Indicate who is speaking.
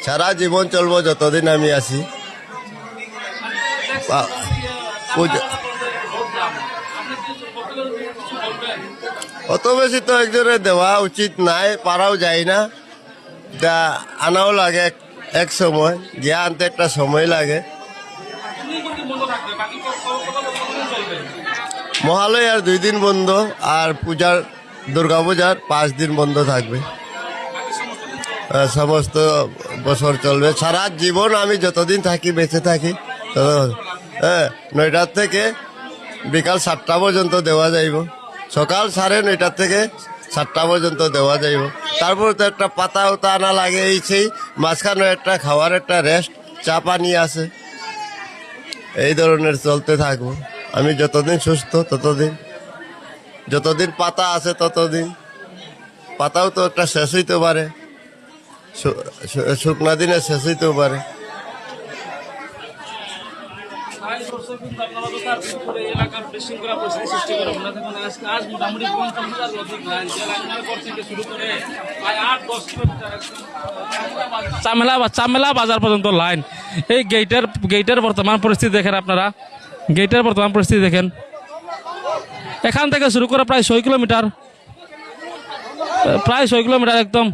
Speaker 1: সারা জীবন চলবো যতদিন আমি আছি। অত বেশি তো একজনের দেওয়া উচিত নাই, পারাও যায় না। তা আনাও লাগে এক সময়, গিয়া আনতে একটা সময় লাগে। মহালয়ার 2 দিন বন্ধ, আর পূজার দুর্গা পূজার 5 দিন বন্ধ থাকবে। সমস্ত বছর চলবে, সারা জীবন আমি যতদিন থাকি বেঁচে থাকি। হ্যাঁ, 9টার থেকে বিকাল 7টা পর্যন্ত দেওয়া যাইব। সকাল 9:30 থেকে 7টা পর্যন্ত দেওয়া যাইব। তারপর তো একটা পাতা উতা আনা লাগে, এই সেই মাঝখানে একটা খাওয়ার একটা রেস্ট, চা পানি আছে। এই ধরনের চলতে থাকবো আমি যতদিন সুস্থ, ততদিন যতদিন পাতা আছে ততদিন। পাতাও তো একটা শেষ হইতে পারে, শুকনা দিনে শেষ হইতেও পারে।
Speaker 2: চামেলা বাজার পর্যন্ত লাইন। এই গেটের বর্তমান পরিস্থিতি দেখেন আপনারা, গেটের বর্তমান পরিস্থিতি দেখেন। এখান থেকে শুরু করে প্রায় 6 কিলোমিটার, একদম।